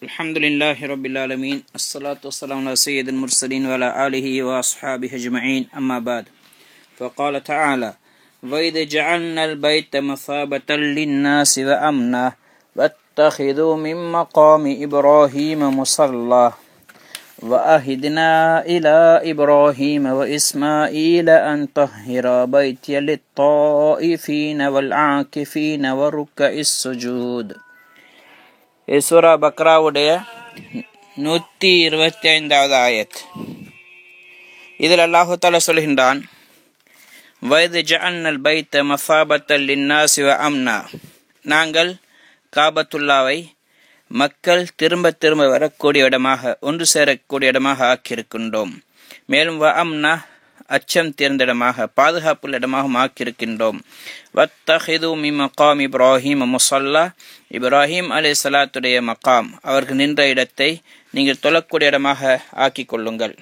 Alhamdulillahi Rabbil Alameen. As-salatu was-salamu ala sayyidil mursalin wa ala alihi wa ashabihi ajma'in. Amma ba'd. فقال تعالى: وَإِذْ جَعَلْنَا الْبَيْتَ مَثَابَةً لِلنَّاسِ وَأَمْنًا وَاتَّخِذُوا مِن مَّقَامِ إِبْرَاهِيمَ مُصَلًّى وَعَهِدْنَا إِلَى إِبْرَاهِيمَ وَإِسْمَاعِيلَ أَن طَهِّرَا بَيْتِيَ لِلطَّائِفِينَ وَالْعَاكِفِينَ وَرُكَّعِ السُّجُودِ. சூரா பக்ராவுடைய 125வது ஆயத். இதில் அல்லாஹு தஆலா சொல்கின்றான், வயது ஜஅல்னல் பைத்த மஸாபத்தல் லின்னாஸி வ அம்னா, நாங்கள் காபத்துல்லாவை மக்கள் திரும்ப திரும்ப வரக்கூடிய இடமாக, ஒன்று சேரக்கூடிய இடமாக ஆக்கியிருக்கின்றோம். மேலும் வ அம்னா, அச்சம் தேர்ந்த இடமாக, பாதுகாப்புள்ள இடமாக ஆக்கியிருக்கின்றோம். வத்தஹிது மின் மகாம் இப்ராஹிம் முஸல்லா, இப்ராஹிம் அலைஹிஸ்ஸலாத்துடைய மகாம், அவர்கள் நின்ற இடத்தை நீங்கள் தொழக்கூடிய இடமாக ஆக்கிக் கொள்ளுங்கள்.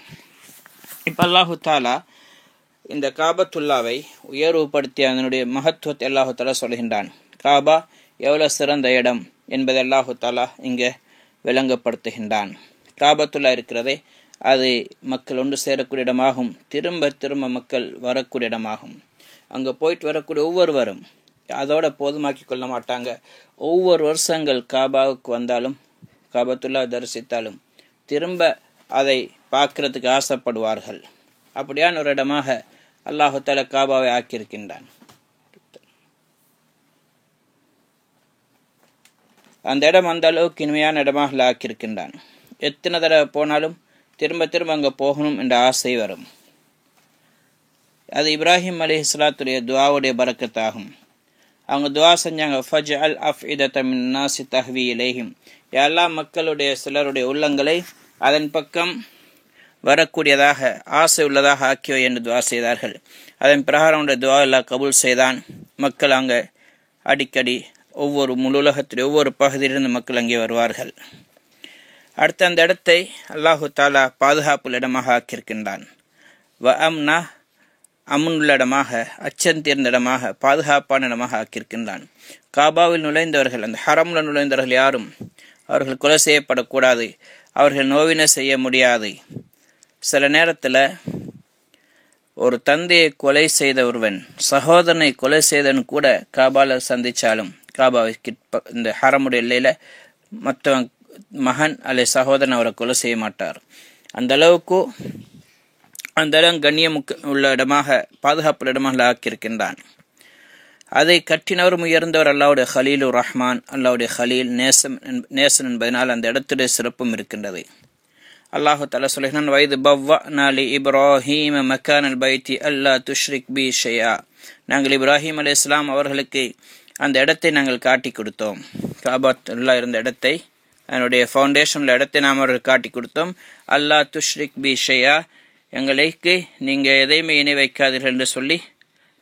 இப்போ அல்லாஹு தாலா இந்த காபத்துல்லாவை உயர்வுபடுத்தி அதனுடைய மகத்துவத்தை அல்லாஹு தாலா சொல்கின்றான். காபா எவ்வளோ சிறந்த இடம் என்பதை அல்லாஹு தாலா இங்கே விளங்கப்படுத்துகின்றான். காபத்துல்லா இருக்கிறதே, அது மக்கள் ஒன்று சேரக்கூடிய இடமாகும், திரும்ப திரும்ப மக்கள் வரக்கூடிய இடமாகும். அங்கே போயிட்டு வரக்கூடிய ஒவ்வொருவரும் அதோட போதுமாக்கி கொள்ள மாட்டாங்க. ஒவ்வொரு வருஷங்கள் காபாவுக்கு வந்தாலும், காபத்துல்லா தரிசித்தாலும் திரும்ப அதை பார்க்கறதுக்கு ஆசைப்படுவார்கள். அப்படியான ஒரு இடமாக அல்லாஹு தஆலா காபாவை ஆக்கியிருக்கின்றான். அந்த இடம் அந்த அளவுக்கு இனிமையான இடமாக ஆக்கியிருக்கின்றான். எத்தனை தடவை போனாலும் திரும்ப திரும்ப அங்கே போகணும் என்ற ஆசை வரும். அது இப்ராஹிம் அலைஹிஸ்ஸலாத்துடைய துஆவுடைய பரக்கத்தாகும். அவங்க துஆ செஞ்சாங்க, ஃபஜ்அல் அஃஇதத மின் நாஸி தஹ்வி இலைஹிம், யா அல்லாஹ் மக்களுடைய சிலருடைய உள்ளங்களை அதன் பக்கம் வரக்கூடியதாக, ஆசை உள்ளதாக ஆக்கியவை என்று துஆ செய்தார்கள். அதன் பிரகாரம் துஆ அல்லாஹ் கபூல் செய்தான். மக்கள் அங்கே அடிக்கடி ஒவ்வொரு முழு உலகத்துடைய ஒவ்வொரு பகுதியிலிருந்து மக்கள் அங்கே வருவார்கள். அடுத்த அந்த இடத்தை அல்லாஹு தாலா பாதுகாப்புள்ள இடமாக ஆக்கியிருக்கின்றான். வ அம்னா, அமுனுள்ள இடமாக, அச்சம் தேர்ந்த இடமாக, பாதுகாப்பான இடமாக ஆக்கியிருக்கின்றான். காபாவில் நுழைந்தவர்கள், அந்த ஹரம்ல நுழைந்தவர்கள் யாரும் அவர்கள் கொலை செய்யப்படக்கூடாது, அவர்கள் நோவினை செய்ய முடியாது. சில நேரத்தில் ஒரு தந்தையை கொலை செய்த ஒருவன் சகோதரனை கொலை செய்தவன் கூட காபால சந்திச்சாலும், காபாவை இந்த ஹரமுடைய எல்லையில் மற்றவன் மகன் அல்ல சகோதரன் அவரை கொலை செய்ய மாட்டார். அந்த அளவுக்கு அந்த இடம் கண்ணியம் உள்ள இடமாக, பாதுகாப்புள்ள இடமாக ஆக்கியிருக்கின்றான். அதை கட்டினவரும் உயர்ந்தவர் அல்லாஹ்வுடைய ஹலீலுர் ரஹ்மான், அல்லாஹ்வுடைய ஹலீல் நேசன் என்பதனால் அந்த இடத்துடைய சிறப்பும் இருக்கின்றது. அல்லாஹு தஆலா சொல்கிறான், வைது பவ்வஅனா லி இப்ராஹீம மக்கானல் பைத்தி அல்லா துஷ்ரிக் பி ஷைஆ, நாங்கள் இப்ராஹிம் அலைஹிஸ்ஸலாம் அவர்களுக்கு அந்த இடத்தை நாங்கள் காட்டி கொடுத்தோம். காபத்துல்லா இருந்த இடத்தை, அதனுடைய ஃபவுண்டேஷனில் இடத்தை நாம் அவர்கள் காட்டி கொடுத்தோம். அல்லா துஷ்ரிக் பி ஷைஆ, எங்களுக்கு நீங்கள் எதையுமே இணை வைக்காதீர்கள் என்று சொல்லி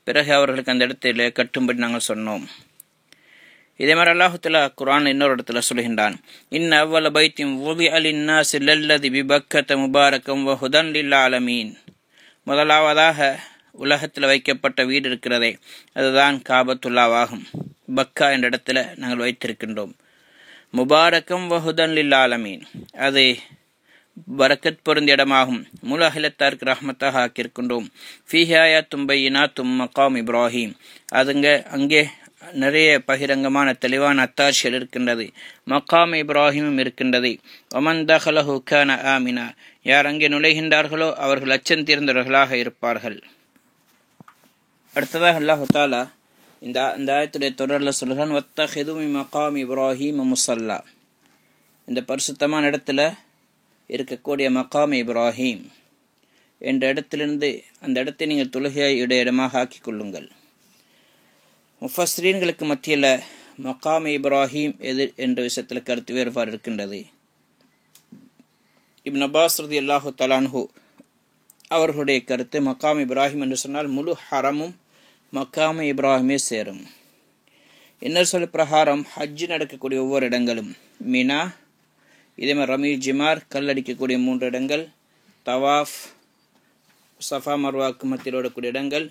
பிறகு அவர்களுக்கு அந்த இடத்தில் கட்டும்படி நாங்கள் சொன்னோம். இதே மாதிரி அல்லாஹு தஆலா குர்ஆன் இன்னொரு இடத்துல சொல்கின்றான், இன்ன அவ்வல பைத்தின் வுதிஅ லின்னாஸி லல்லதி பிபக்கத முபாரகம் வ ஹுதன் லில் ஆலமீன், முதலாவதாக உலகத்தில் வைக்கப்பட்ட வீடு இருக்கிறதே, அதுதான் காபத்துல்லாவாகும். பக்கா என்ற இடத்துல நாங்கள் வைத்திருக்கின்றோம். முபாரக்கம் வ ஹுதன் லில் ஆலமீன், அது பரக்கத் பொருந்திய இடமாகும், முழு அகிலத்தாருக்கு ரஹ்மத்தாக ஆக்கியிருக்கின்றோம். ஃபீஹி ஆயாத்தும் பையினாத்தும் மகாம் இப்ராஹிம், அங்கே நிறைய பகிரங்கமான தெளிவான அத்தாட்சிகள் இருக்கின்றது. மகாம் இப்ராஹிமும் இருக்கின்றது. ஒமன் தஹலஹு கான ஆமினா, யார் அங்கே நுழைகின்றார்களோ அவர்கள் அச்சம் தீர்ந்தவர்களாக இருப்பார்கள். அடுத்ததாக அல்லாஹு தஆலா இந்த ஆயத்துடைய தொடரில் சொல்கிறான், வத்தஹிது மின் மகாம் இப்ராஹிம் முஸல்லா, இந்த பரிசுத்தமான இடத்துல இருக்கக்கூடிய மகாம் இப்ராஹிம் என்ற இடத்திலிருந்து அந்த இடத்தை நீங்கள் தொழுகையுடைய இடமாக ஆக்கிக் கொள்ளுங்கள். முஃபஸ்ஸிரீன்களுக்கு மத்தியில் மகாம் இப்ராஹிம் எது என்ற விஷயத்தில் கருத்து வேறுபாடு இருக்கின்றது. இப்னு அப்பாஸ் ரலியல்லாஹு தஆலா அன்ஹு அவர்களுடைய கருத்து, மகாம் இப்ராஹிம் என்று சொன்னால் முழு ஹரமும் மகாம் இப்ராஹிமே சேரும். இன்னொரு சொல் பிரகாரம் ஹஜ்ஜு நடக்கக்கூடிய ஒவ்வொரு இடங்களும், மினா, இதே மாதிரி ரமீ ஜிமார், கல்லடிக்கக்கூடிய 3 இடங்கள், தவாஃப், சஃபா மர்வாக்கு மத்தியில் ஓடக்கூடிய இடங்கள்,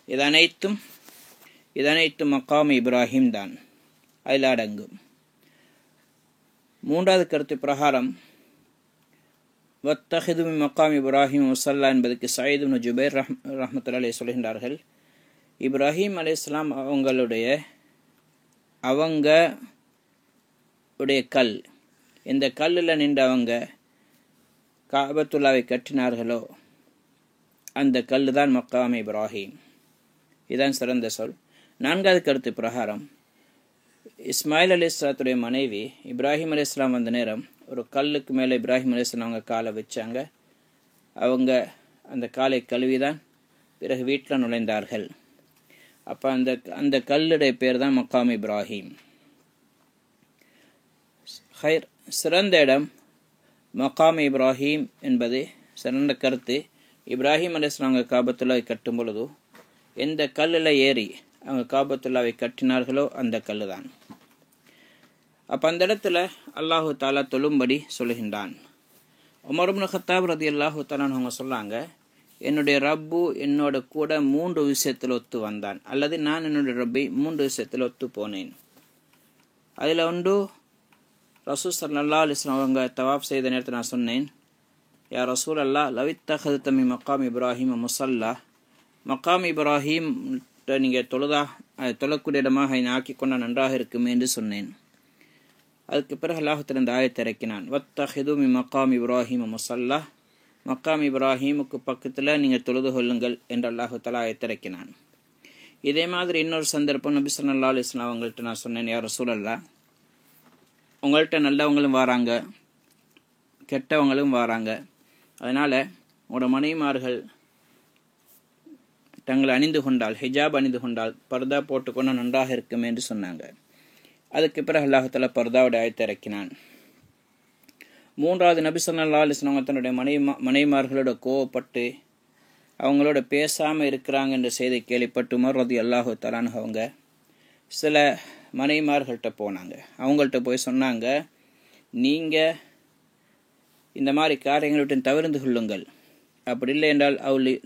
இதனைத்தும் மகாம் இப்ராஹிம் தான் அதில் அடங்கும். மூன்றாவது கருத்து பிரகாரம் வத்தஹிது மின் மக்காம் இப்ராஹிம் முஸல்லா என்பதற்கு சயீத் இப்னு ஜுபைர் ரஹ்மத்துல்லாஹி அலைஹி சொல்கின்றார்கள், இப்ராஹிம் அலைஹிஸ்ஸலாம் அவங்களுடைய கல், இந்த கல்லில் நின்று அவங்க காபத்துல்லாவை கட்டினார்களோ அந்த கல் தான் மக்காம் இப்ராஹிம். இதுதான் சிறந்த சொல். நான்காவது கருத்து பிரகாரம் இஸ்மாயில் அலைஹிஸ்ஸலாத்துடைய மனைவி இப்ராஹிம் அலைஹிஸ்ஸலாம் வந்த நேரம் ஒரு கல்லுக்கு மேலே இப்ராஹிம் அலைஹிஸ்ஸலாம் அவங்க காலை வச்சாங்க. அவங்க அந்த காலை கழுவிதான் பிறகு வீட்டில் நுழைந்தார்கள். அப்போ அந்த கல்லுடைய பேர் தான் மக்காம் இப்ராஹிம். ஹைர், சிறந்த இடம் மக்காம் இப்ராஹிம் என்பது சிறந்த கருத்து. இப்ராஹிம் அலைஹிஸ்ஸலாம் அவங்க காபத்துல்லாவை கட்டும் பொழுது எந்த கல்லில் ஏறி அவங்க காபத்துல்லாவை கட்டினார்களோ அந்த கல்லு தான். அப்போ அந்த இடத்துல அல்லாஹு தாலா தொழும்படி சொல்லுகின்றான். உமர் இப்னு கத்தாப் ரலியல்லாஹு தஆலா அவங்க சொன்னாங்க, என்னுடைய ரப்பு என்னோட கூட 3 விஷயத்தில் ஒத்து வந்தான், அல்லது நான் என்னுடைய ரப்பை 3 விஷயத்தில் ஒத்து போனேன். அதில் ஒன்று, ரசூல் ஸல்லல்லாஹு அலைஹி வஸல்லம் அவங்க தவாப் செய்த நேரத்தில் நான் சொன்னேன், யா ரசூல் அல்லா லவித்தஹதுத மின் மக்காம் இப்ராஹிம் முஸல்லா, மக்காம் இப்ராஹிம் நீங்கள் தொழக்கூடிய இடமாக ஆக்கி கொண்டால் நன்றாக இருக்குமே என்று சொன்னேன். அதுக்கு பிறகு அல்லாஹ் தஆலா இந்த ஆயத்தை இறக்கினான், வத்தஹிது மின் மக்காம் இப்ராஹிம் முஸல்லா, மக்காம் இப்ராஹிமுக்கு பக்கத்தில் நீங்கள் தொழுது கொள்ளுங்கள் என்று அல்லாஹ் தஆலா ஆயத்தை இறக்கினான். இதே மாதிரி இன்னொரு சந்தர்ப்பம் நபி ஸல்லல்லாஹு அலைஹி வஸல்லம் அவங்கள்ட்ட நான் சொன்னேன், யா ரசூலல்லாஹ், உங்கள்கிட்ட நல்லவங்களும் வராங்க கெட்டவங்களும் வராங்க, அதனால் உங்களோட மனைவிமார்கள் தங்களை அணிந்து கொண்டால், ஹிஜாப் அணிந்து கொண்டால், பர்தா போட்டுக்கொண்டு நன்றாக இருக்கும் என்று சொன்னாங்க. அதுக்கு பிறகு அல்லாஹ் தஆலா பர்தாவோட ஆயத்தை இறக்கினான். மூன்றாவது, நபி ஸல்லல்லாஹு அலைஹி வஸல்லம் தன்னுடைய மனைவிமார்களோட கோவப்பட்டு அவங்களோட பேசாமல் இருக்கிறாங்க என்ற செய்தி கேள்விப்பட்டு உமர் ரலியல்லாஹு தஆலா அன்ஹு அவங்க சில மனைவிமார்கள்ட்ட போனாங்க. அவங்கள்ட்ட போய் சொன்னாங்க, நீங்கள் இந்த மாதிரி காரியங்களை விட்டு தவிர்த்து கொள்ளுங்கள், அப்படி இல்லை என்றால்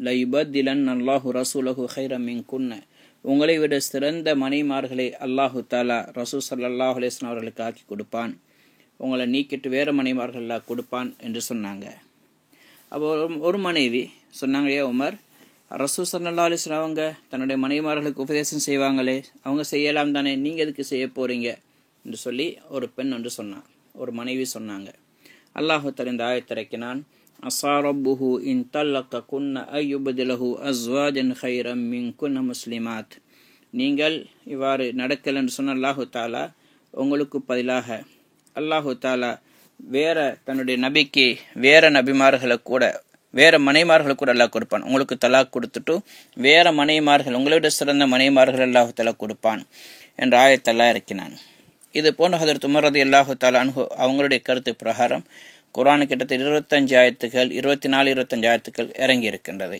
லையுபத்திலன் அல்லாஹு ரசூலஹு ஹைரம் மின்குன்ன, உங்களை விட சிறந்த மனைமார்களை அல்லாஹு தாலா ரசூல் ஸல்லல்லாஹு அலைஹி வஸல்லம் அவர்களுக்கு ஆக்கி கொடுப்பான், உங்களை நீக்கிட்டு வேறு மனைமார்களெல்லாம் கொடுப்பான் என்று சொன்னாங்க. அப்போ ஒரு மனைவி சொன்னாங்க, ஏ உமர், ரசூல் ஸல்லல்லாஹு அலைஹி வஸல்லம் அவங்க தன்னுடைய மனைமார்களுக்கு உபதேசம் செய்வாங்களே, அவங்க செய்யலாம் தானே, நீங்கள் எதுக்கு செய்ய போகிறீங்க என்று சொல்லி ஒரு பெண் என்று சொன்னான், ஒரு மனைவி சொன்னாங்க. அல்லாஹு தஆலா இந்த ஆயத்தை இறக்கினான், அஸா ரப்புஹு இன் தல்லக குன்ன அய்யுபதிலஹு அஸ்வாஜன் ஹைரம் மின்குன்ன முஸ்லிமாத், நீங்கள் இவ்வாறு நடக்கல் என்று சொன்ன அல்லாஹு தாலா உங்களுக்கு பதிலாக அல்லாஹு தாலா வேற தன்னுடைய நபிக்கு வேற நபிமார்களை கூட வேற மனைமார்களை கூட அல்லாஹ் கொடுப்பான், உங்களுக்கு தலாக் கொடுத்துட்டு வேற மனைமார்கள் உங்களை விட சிறந்த மனைமார்கள் அல்லாஹு தாலா கொடுப்பான் என்ற ஆயத்தை அல்லாஹ் இறக்கினான். இது போன்ற ஹதரத் உமர் ரலியல்லாஹு தஆலா அன்ஹு அவங்களுடைய கருத்து பிரகாரம் குர்ஆன் கிட்டத்தட்ட 25 ஆயத்துக்கள் 24-25 ஆயத்துக்கள் இறங்கி இருக்கின்றது.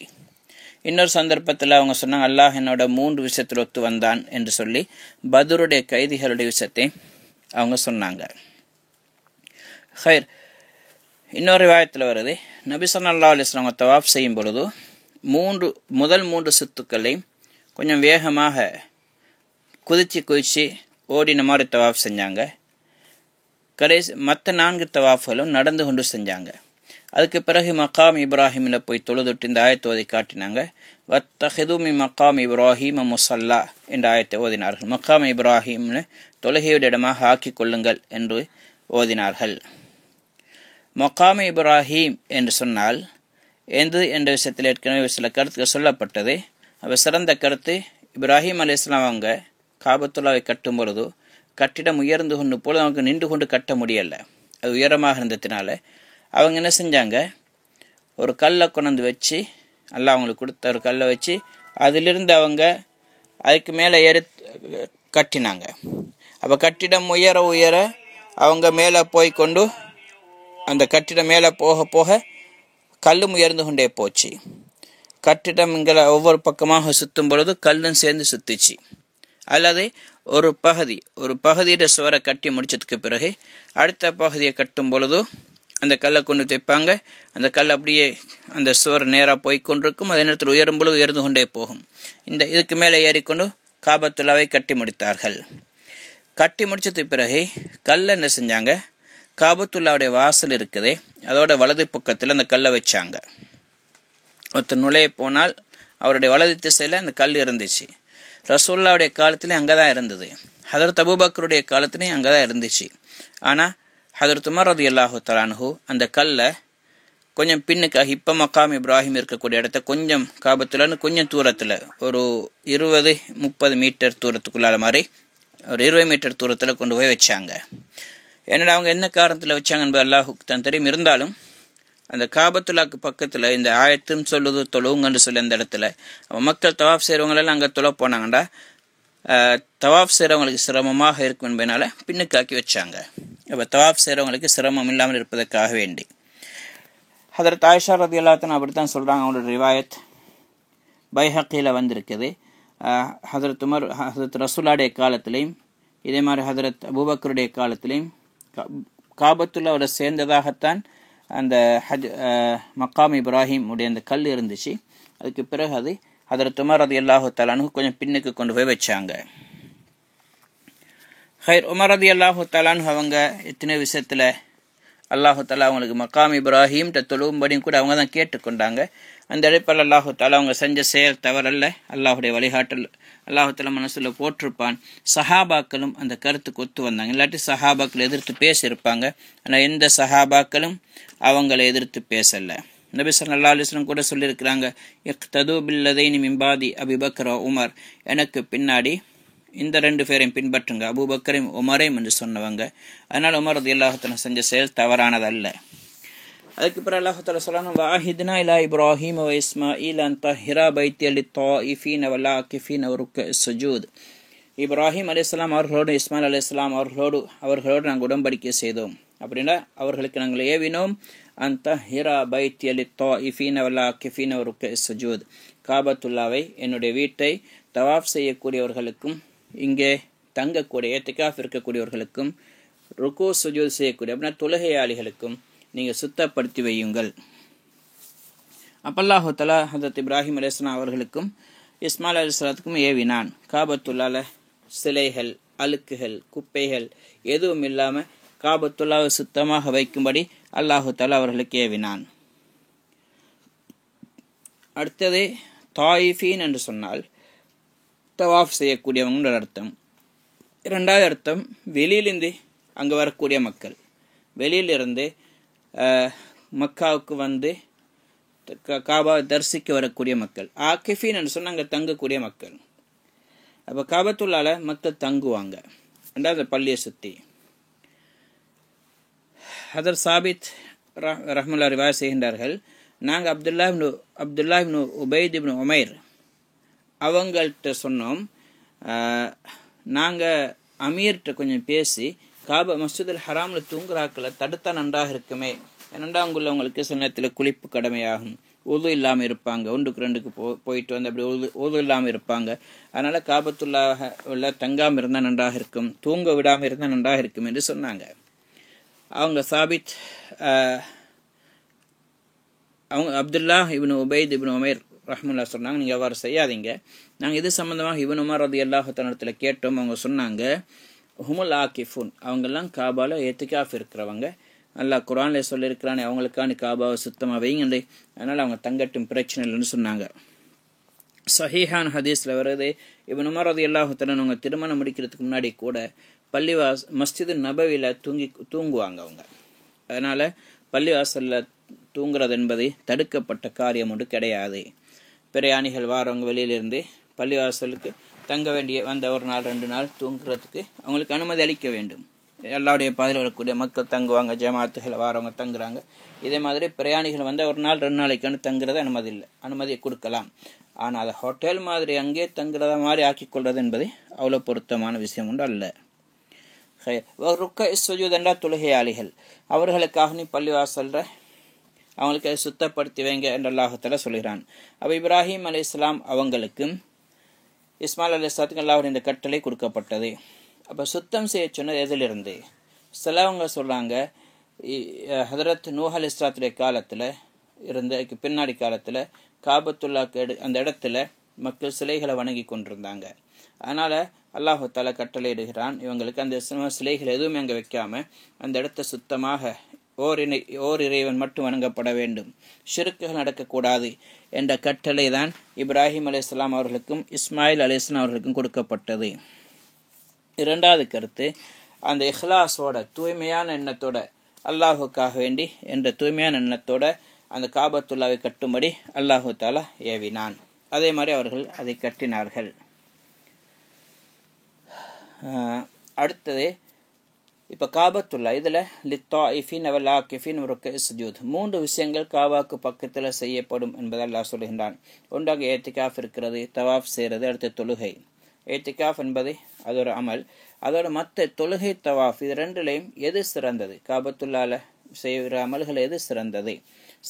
இன்னொரு சந்தர்ப்பத்தில் அவங்க சொன்னாங்க, அல்லாஹ் என்னோட 3 விஷயத்தில் ஒத்து வந்தான் என்று சொல்லி பத்ருடைய கைதிகளுடைய விஷயத்தை அவங்க சொன்னாங்க. ஹைர், இன்னொரு ஆயத்தில் வருது, நபி ஸல்லல்லாஹு அலைஹி வஸல்லம் தவாஃப் செய்யும் பொழுது முதல் 3 சுத்துக்களையும் கொஞ்சம் வேகமாக குதிச்சு ஓடின மாதிரி தவாஃப் செஞ்சாங்க. மற்ற 4 தவாஃப்களும் நடந்து கொண்டு செஞ்சாங்க. அதுக்கு பிறகு மக்காம் இப்ராஹிமில் போய் தொழுதுட்டு இந்த ஆயத்தை ஓதி காட்டினாங்க. வத்தஹிது மின் மக்காம் இப்ராஹிம் முஸல்லா என்ற ஆயத்தை ஓதினார்கள். மக்காம் இப்ராஹிம்னு தொழுகையுடைய இடமாக ஆக்கிக் கொள்ளுங்கள் என்று ஓதினார்கள். மக்காம் இப்ராஹிம் என்று சொன்னால் என்ற விஷயத்தில் ஏற்கனவே சில கருத்துக்கள் சொல்லப்பட்டது. அப்போ சிறந்த கருத்து, இப்ராஹிம் அலைஹிஸ்ஸலாம் அவங்க காபத்துல்லாவை கட்டும் பொழுது கட்டிடம் உயர்ந்து கொண்டு போல அவங்க நின்று கொண்டு கட்ட முடியலை, அது உயரமாக இருந்ததுனால அவங்க என்ன செஞ்சாங்க, ஒரு கல்லை கொண்டு வச்சு அல்லாஹ் அவங்களுக்கு கொடுத்த ஒரு கல்லை வச்சு அதிலிருந்து அவங்க அதுக்கு மேலே ஏறி கட்டினாங்க. அப்போ கட்டிடம் உயர அவங்க மேலே போய் கொண்டு அந்த கட்டிடம் மேலே போக போக கல்லும் உயர்ந்து கொண்டே போச்சு. கட்டிடம் இங்கே ஒவ்வொரு பக்கமாக சுற்றும் பொழுது கல்லும் சேர்ந்து சுற்றிச்சு. அல்லது ஒரு பகுதியோட சுவரை கட்டி முடிச்சதுக்கு பிறகு அடுத்த பகுதியை கட்டும் பொழுது அந்த கல்லை கொண்டு தைப்பாங்க. அந்த கல் அப்படியே அந்த சுவர் நேராக போய் கொண்டிருக்கும். அதே நேரத்தில் உயரும் பொழுது உயர்ந்து கொண்டே போகும். இதுக்கு மேலே ஏறிக்கொண்டு காபத்துல்லாவை கட்டி முடித்தார்கள். கட்டி முடிச்சதுக்கு பிறகு கல்லை என்ன செஞ்சாங்க, காபத்துல்லாவுடைய வாசல் இருக்குதே அதோட வலது பக்கத்தில் அந்த கல்லை வச்சாங்க. ஒருத்தர் நுழைய போனால் அவருடைய வலது திசையில் அந்த கல் இருந்துச்சு. ரசூலுல்லாவுடைய காலத்துலேயும் அங்கே தான் இருந்தது. ஹதரத் அபூபக்கருடைய காலத்துலேயும் அங்கே தான் இருந்துச்சு. ஆனால் ஹதரத் உமர் ரலியல்லாஹு தஆலா அன்ஹு அந்த கல்லை கொஞ்சம் பின்னுக்காக இப்போ மக்காம் இப்ராஹிம் இருக்கக்கூடிய இடத்த கொஞ்சம் காபத்துலன்னு கொஞ்சம் தூரத்தில் ஒரு 20-30 மீட்டர் தூரத்துக்குள்ளால மாதிரி ஒரு 20 மீட்டர் தூரத்தில் கொண்டு போய் வச்சாங்க. ஏன்னா அவங்க என்ன காரணத்தில் வச்சாங்க என்பது அல்லாஹுக்கு தான் தெரியும். இருந்தாலும் அந்த காபத்துல்லாக்கு பக்கத்தில் இந்த ஆயத்துன்னு சொல்லுது தொழுவுங்கன்னு சொல்லி அந்த இடத்துல மக்கள் தவாஃப் செய்கிறவங்களெல்லாம் அங்கே தொலை போனாங்கண்டா தவாஃப் செய்கிறவங்களுக்கு சிரமமாக இருக்கும் என்பதனால பின்னுக்காக்கி வச்சாங்க. அப்போ தவாஃப் செய்கிறவங்களுக்கு சிரமம் இல்லாமல் இருப்பதற்காக வேண்டி ஹதரத் ஆயிஷா ரலியல்லாஹு அன்ஹா அப்படித்தான் சொல்கிறாங்க. அவங்களோட ரிவாயத் பைஹக்கியில் வந்திருக்குது. ஹதரத் ரசூலுல்லாஹ்வுடைய காலத்திலையும் இதே மாதிரி ஹதரத் அபூபக்கருடைய காலத்திலையும் காபத்துல்லாவோட சேர்ந்ததாகத்தான் அந்த மக்காம் இப்ராஹிம் உடைய அந்த கல் இருந்துச்சு. அதுக்கு பிறகு அது ஹதரத் உமர் ரலியல்லாஹு தஆலா அன்ஹு கொஞ்சம் பின்னுக்கு கொண்டு போய் வச்சாங்க. உமர் ரலியல்லாஹு தஆலா அன்ஹு அவங்க எத்தனை விஷயத்தில் அல்லாஹு தஆலா அவங்களுக்கு மக்காம் இப்ராஹிம் தொழுவும்படியும் கூட அவங்க தான் கேட்டுக்கொண்டாங்க. அந்த அடிப்படையில் அல்லாஹு தஆலா அவங்க செஞ்ச செயல் தவறல்ல, அல்லாஹுடைய வழிகாட்டல் அல்லாஹு தஆலா மனசுல போட்டிருப்பான். சஹாபாக்களும் அந்த கருத்துக்கு ஒத்து வந்தாங்க. இல்லாட்டி சஹாபாக்கள் எதிர்த்து பேசியிருப்பாங்க. ஆனால் எந்த சஹாபாக்களும் அவங்களை எதிர்த்து பேசல. நபி ஸல்லல்லாஹு அலைஹி வஸல்லம் கூட சொல்லியிருக்கிறாங்க, இக்தது பில்லதைனி மின் பாதி அபூபக்கர் உமர், எனக்கு பின்னாடி இந்த 2 பேரையும் பின்பற்றுங்க, அபூபக்கரையும் உமரையும் என்று சொன்னவங்க. அதனால் உமர் ரலியல்லாஹு தஆலா செஞ்ச செயல் தவறானதல்ல. அதுக்கு பிறகு அல்லாஹ் தஆலா சொல்றான், வாஹித்னா இலா இப்ராஹீம் வ இஸ்மாயில் அன் தஹிரா பைத்திய லித்தாயிஃபீன வல் ஆகிஃபீன வ ருக்கஸ் சுஜூத். இப்ராஹிம் அலைஹிஸ்ஸலாம் அவர்களோடு இஸ்மாயில் அலைஹிஸ்ஸலாம் அவர்களோடு நாங்கள் உடன்படிக்கை செய்தோம். அப்படின்னா அவர்களுக்கு நாங்கள் ஏவினோம், அன் தஹிரா பைத்திய லித்தாயிஃபீன வல் ஆகிஃபீன வ ருக்கஸ் சுஜூத், காபத்துல்லாவை என்னுடைய வீட்டை தவாஃப் செய்யக்கூடியவர்களுக்கும் இங்கே தங்கக்கூடிய இத்திகாஃப் இருக்கக்கூடியவர்களுக்கும் ருக்கு சுஜூத் செய்யக்கூடிய அப்படின்னா தொழுகையாளிகளுக்கும் நீங்கள் சுத்தப்படுத்தி வையுங்கள். அல்லாஹ் தஆலா ஹதரத் இப்ராஹிம் அலைஹிஸ்ஸலாம் அவர்களுக்கும் இஸ்மாயில் அலைஹிஸ்ஸலாத்துக்கும் ஏவினான். காபத்துல்லால சிலைகள், அழுக்குகள், குப்பைகள் எதுவும் இல்லாமல் காபத்துல்லாவை சுத்தமாக வைக்கும்படி அல்லாஹ் தஆலா அவர்களுக்கு ஏவினான். அடுத்தது தாயிஃபீன் என்று சொன்னால் தவாஃப் செய்யக்கூடியவங்க அர்த்தம். இரண்டாவது அர்த்தம் வெளியிலிருந்து அங்கே வரக்கூடிய மக்கள், வெளியிலிருந்து மக்காவுக்கு வந்து காபா தரிசிக்க வரக்கூடிய மக்கள். ஆகிஃபீன் என்று சொன்னால் அங்கே தங்கக்கூடிய மக்கள். அப்போ காபத்துல்லால மக்கள் தங்குவாங்க. ரெண்டாவது பள்ளியை சுற்றி ஹதர் சாபித் ரஹ்மத்துல்லாஹி ரிவாயத் செய்கின்றார்கள், நாங்கள் அப்துல்லா இப்னு உபைத் இப்னு உமைர் அவங்கள்ட்ட சொன்னோம், நாங்கள் அமீர்கிட்ட கொஞ்சம் பேசி மஸ்ஜிதுல் ஹராமில் தூங்குறாக்களை தடுத்தா நன்றாக இருக்குமே. ஏனெண்டா அங்குள்ளவங்களுக்கு சில நேரத்தில் குளிப்பு கடமையாகும், உது இல்லாமல் இருப்பாங்க, 1க்கு 2க்கு போயிட்டு வந்து அப்படி உது இல்லாமல் இருப்பாங்க. அதனால் காபத்துல்லாஹ் உள்ள தங்காமல் இருந்தால் நன்றாக இருக்கும், தூங்க விடாமல் இருந்தால் நன்றாக இருக்கும் என்று சொன்னாங்க. அவங்க சாபித் அவங்க அப்துல்லா இப்னு உபைத் இப்னு உமைர் ரஹ்மத்துல்லாஹி சொன்னாங்க, நீங்கள் அவ்வாறு செய்யாதீங்க. நாங்கள் இது சம்மந்தமாக இப்னு உமர் ரலியல்லாஹு தஆலா கேட்டோம். அவங்க சொன்னாங்க, ஹுமுல் ஆகிஃபுன், அவங்கெல்லாம் காபால ஏத்திகாஃப் இருக்கிறவங்க, அல்லாஹ் குர்ஆனில் சொல்லியிருக்கிறானே அவங்களுக்கான காபாவை சுத்தமாக வைங்க, அதனால் அவங்க தங்கட்டும், பிரச்சனை இல்லைன்னு சொன்னாங்க. சஹீஹான் ஹதீஸில் வருது, இப்னு உமர் ரலியல்லாஹு தஆலா அவங்க திருமணம் முடிக்கிறதுக்கு முன்னாடி கூட மஸ்ஜிது நபவியில் தூங்குவாங்க அவங்க. அதனால் பள்ளிவாசலில் தூங்குறது என்பது தடுக்கப்பட்ட காரியம் ஒன்று கிடையாது. பிரயாணிகள் வாரவங்க வெளியிலிருந்து பள்ளிவாசலுக்கு தங்க வேண்டிய வந்த 1 நாள் 2 நாள் தூங்குறதுக்கு அவங்களுக்கு அனுமதி அளிக்க வேண்டும். எல்லாருடைய பாதையில் வரக்கூடிய மக்கள் தங்குவாங்க, ஜமாத்துகள் வாரவங்க தங்குறாங்க. இதே மாதிரி பிரயாணிகள் வந்து 1 நாள் 2 நாளைக்கான தங்குறது அனுமதி இல்லை, அனுமதியை கொடுக்கலாம். ஆனால் அதை ஹோட்டல் மாதிரி அங்கே தங்குறத மாதிரி ஆக்கிக்கொள்வது என்பது அவ்வளோ பொருத்தமான விஷயம் ஒன்று அல்ல. ருக்க சுஜூத் தொழுகையாளிகள், அவர்களுக்காக நீ பள்ளிவாசல்ற அவங்களுக்கு அதை சுத்தப்படுத்தி வைங்க என்று அல்லாஹ் தஆலா சொல்கிறான். அப்போ இப்ராஹிம் அலைஹிஸ்ஸலாம் அவங்களுக்கும் இஸ்மாயில் அலைஹிஸ்ஸலாத்துக்கும் அல்லாஹ்வுடைய இந்த கட்டளை கொடுக்கப்பட்டது. அப்போ சுத்தம் செய்ய சொன்னது எதிலிருந்து? சிலவங்க சொல்கிறாங்க, ஹதரத் நூஹ் அலைஹிஸ்ஸலாத்துடைய காலத்தில் இருந்த பின்னாடி காலத்தில் காபத்துல்லாக்கு அந்த இடத்துல மக்கள் சிலைகளை வணங்கி கொண்டிருந்தாங்க. அதனால் அல்லாஹு தஆலா கட்டளையிடுகிறான், இவங்களுக்கு அந்த சிலைகள் எதுவுமே அங்கே வைக்காம அந்த இடத்தை சுத்தமாக ஓர் இறைவன் மட்டும் வணங்கப்பட வேண்டும், ஷிர்க்குகள் நடக்கக்கூடாது என்ற கட்டளை தான் இப்ராஹிம் அலைஹிஸ்ஸலாம் அவர்களுக்கும் இஸ்மாயில் அலைஹிஸ்ஸலாம் அவர்களுக்கும் கொடுக்கப்பட்டது. இரண்டாவது கருத்து, அந்த இஹ்லாஸோட தூய்மையான எண்ணத்தோட அல்லாஹுக்காக வேண்டி என்ற தூய்மையான எண்ணத்தோட அந்த காபத்துல்லாவை கட்டும்படி அல்லாஹு தஆலா ஏவினான். அதே மாதிரி அவர்கள் அதை கட்டினார்கள். அடுத்தது இப்போ காபத்துல்லா இதில் லித்தாயிஃபின் வல் ஆகிஃபின் ருக்கஇ சுஜூத் 3 விஷயங்கள் காபாக்கு பக்கத்தில் செய்யப்படும் என்பதை அல்லாஹ் சொல்கின்றான். ஒன்றாக ஏத்திகாஃப் இருக்கிறது, தவாஃப் செய்கிறது, அடுத்த தொழுகை. ஏத்திகாஃப் என்பது அது ஒரு அமல், அதோட மற்ற தொழுகை தவாஃப் இது ரெண்டுலையும் எது சிறந்தது, காபத்துல்லால செய்கிற அமல்கள் எது சிறந்தது?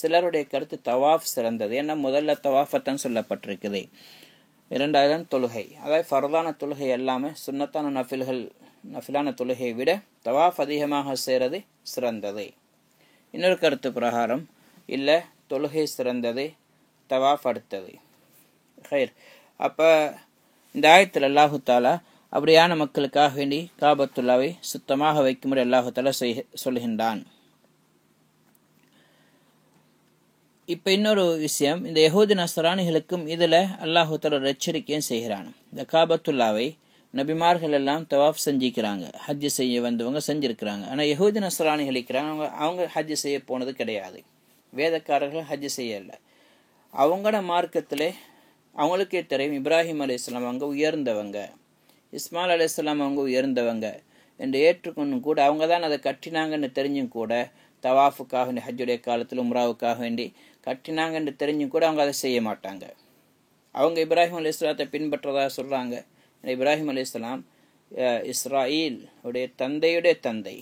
சிலருடைய கருத்து தவாஃப் சிறந்தது, ஏன்னா முதல்ல தவாஃபத்தான் சொல்லப்பட்டிருக்குது. இரண்டாவது தொழுகை, அதாவது ஃபர்தான தொழுகை எல்லாமே சுன்னத்தான நஃபிலான தொழுகையை விட தவாஃப் அதிகமாக செய்கிறது சிறந்தது. இன்னொரு கருத்து பிரகாரம் இல்லை, தொழுகை சிறந்தது, தவாஃப் அடுத்தது. ஹைர், அப்போ இந்த ஆயத்தில் அல்லாஹு தாலா அப்படியான மக்களுக்காக வேண்டி காபத்துல்லாவை சுத்தமாக வைக்கும்படி அல்லாஹு தாலா சொல்கின்றான். இப்போ இன்னொரு விஷயம், இந்த யஹூதி நஸ்ரானிகளுக்கும் இதில் அல்லாஹு தாலா ஒரு எச்சரிக்கையும் செய்கிறான். இந்த காபத்துல்லாவை நபிமார்கள் எல்லாம் தவாஃப் செஞ்சிக்கிறாங்க, ஹஜ்ஜு செய்ய வந்தவங்க செஞ்சிருக்கிறாங்க. ஆனால் யஹூதி நஸ்ரானிகள் இருக்கிறாங்க, அவங்க ஹஜ்ஜு செய்ய போனது கிடையாது. வேதக்காரர்கள் ஹஜ்ஜு செய்யலை. அவங்களோட மார்க்கத்தில் அவங்களுக்கே தெரியும் இப்ராஹிம் அலைஹிஸ்ஸலாம் அவங்க உயர்ந்தவங்க, இஸ்மாயில் அலைஹிஸ்ஸலாம் அவங்க உயர்ந்தவங்க என்று ஏற்றுக்கொண்டும் கூட அவங்க தான் அதை கட்டினாங்கன்னு தெரிஞ்சும் கூட தவாஃபுக்காக வேண்டி ஹஜ்ஜுடைய காலத்தில் உம்ராவுக்காக வேண்டி கட்டினாங்கன்னு தெரிஞ்சும் கூட அவங்க அதை செய்ய மாட்டாங்க. அவங்க இப்ராஹிம் அலைஹிஸ்ஸலாத்தை பின்பற்றதாக சொல்கிறாங்க. இப்ராஹிம் அலைஹிஸ்ஸலாம் இஸ்ராயில் உடைய தந்தையுடைய தந்தை,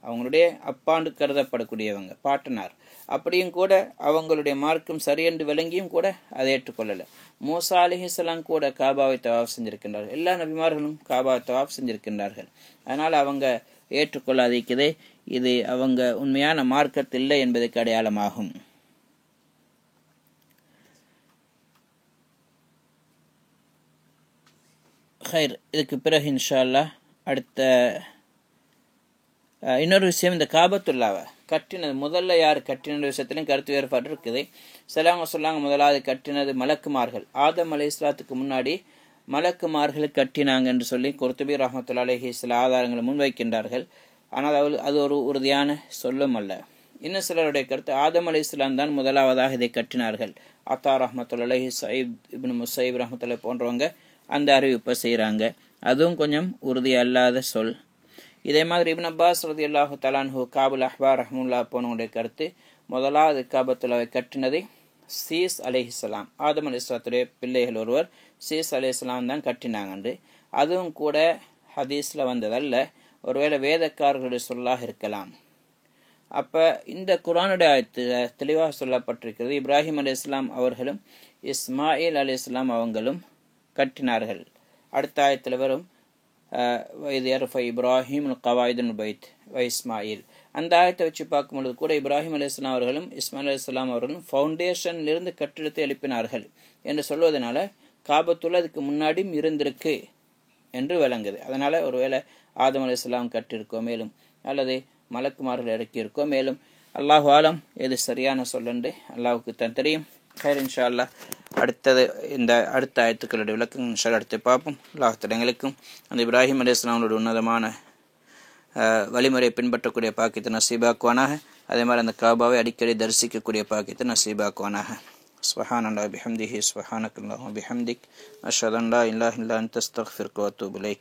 அவங்களுடைய அப்பாண்டு கருதப்படக்கூடியவங்க, பாட்டனார். அப்படியும் கூட அவங்களுடைய மார்க்கம் சரியென்று விளங்கியும் கூட அதை ஏற்றுக்கொள்ளலை. மூசா அலைஹிஸ்ஸலாம் கூட காபாவை தவாஃப் செஞ்சிருக்கின்றார்கள், எல்லா நபிமார்களும் காபாவை தவாஃப் செஞ்சிருக்கின்றார்கள். அதனால் அவங்க ஏற்றுக்கொள்ளாதிருக்கிறதே இது அவங்க உண்மையான மார்க்கத்தில் இல்லை என்பதற்கு அடையாளமாகும். ஹைர், இதுக்கு பிறகு இன்ஷா அல்லாஹ் அடுத்த இன்னொரு விஷயம், இந்த காபத்துல்லாவை கட்டினது முதல்ல யார் கட்டின விஷயத்திலையும் கருத்து வேறுபாடு இருக்குது. சிலவங்க சொல்லாங்க முதலாவது கட்டினது மலக்குமார்கள், ஆதம் அலைஹிஸ்ஸலாத்துக்கு முன்னாடி மலக்குமார்கள் கட்டினாங்க என்று சொல்லி குர்துபி ரஹ்மத்துல்லாஹி அலைஹி சில ஆதாரங்களை முன்வைக்கின்றார்கள். ஆனால் அது ஒரு உறுதியான சொல்லும் அல்ல. இன்னும் சிலருடைய கருத்து ஆதம் அலைஹிஸ்ஸலாம் தான் முதலாவதாக இதை கட்டினார்கள். அத்தா ரஹ்மத்துல்லாஹி, சயீத் இப்னு முஸைப் ரஹ்மத்துல்லாஹி போன்றவங்க அந்த அறிவிப்பை செய்கிறாங்க. அதுவும் கொஞ்சம் உறுதி அல்லாத சொல். இதே மாதிரி இப்னு அப்பாஸ் ரலியல்லாஹு தஆலா அன்ஹு, காபுல் அஹ்பார் ரஹ்மத்துல்லாஹி போனவங்களுடைய கருத்து முதலாவது காபத்துல்லாவை கட்டினதை சீஸ் அலைஹிஸ்ஸலாம், ஆதம் அலைஹிஸ்ஸலாத்துடைய பிள்ளைகள் ஒருவர் சீஸ் அலைஹிஸ்ஸலாம் தான் கட்டினாங்கன்று. அதுவும் கூட ஹதீஸில் வந்ததல்ல, ஒருவேளை வேதக்காரர்களுடைய சொல்லாக இருக்கலாம். அப்போ இந்த குர்ஆனுடைய ஆயத்தில் தெளிவாக சொல்லப்பட்டிருக்கிறது, இப்ராஹிம் அலைஹிஸ்ஸலாம் அவர்களும் இஸ்மாயில் அலைஹிஸ்ஸலாம் அவங்களும் கட்டினார்கள். அடுத்த ஆயத்தில் வரும் இப்ராஹிம் கவாயிதுல் பைத் வ இஸ்மாயில். அந்த ஆயத்தை வச்சு பார்க்கும்பொழுது கூட இப்ராஹிம் அலைஹிஸ்ஸலாம் அவர்களும் இஸ்மாயில் அலைஹிஸ்ஸலாம் அவர்களும் ஃபவுண்டேஷனிலிருந்து கட்டிடத்தை எழுப்பினார்கள் என்று சொல்வதனால காபத்துல்லா அதுக்கு முன்னாடியும் இருந்திருக்கு என்று விளங்குது. அதனால் ஒருவேளை ஆதம் அலைஹிஸ்ஸலாம் கட்டியிருக்கோ மேலும் அல்லது மலக்குமார்கள் இறக்கியிருக்கோ மேலும், அல்லாஹு ஆலம் எது சரியான சொல்லண்டு அல்லாஹுக்கு தான் தெரியும். ஹைர், இன்ஷா அல்லாஹ் அடுத்தது இந்த அடுத்த ஆயத்துக்களுடைய விளக்கம் இன்ஷா அல்லாஹ் அடுத்து பார்ப்போம். அல்லாஹ் எங்களுக்கும் அந்த இப்ராஹிம் அலைஹிஸ்ஸலாமுடைய உன்னதமான வழிமுறையை பின்பற்றக்கூடிய பாக்கியத்தை நசீபாக்குவானாக. அதே மாதிரி அந்த காபாவை அடிக்கடி தரிசிக்கக்கூடிய பாக்கியத்தை நசீபாக்குவானாக. சுப்ஹானல்லாஹி பிஹம்திஹி சுப்ஹானக்கல்லாஹு பிஹம்திக் அஷ்ஹது அன் லா இலாஹா இல்லா அன்த அஸ்தக்ஃபிருக வ அத்தூபு இலைக்.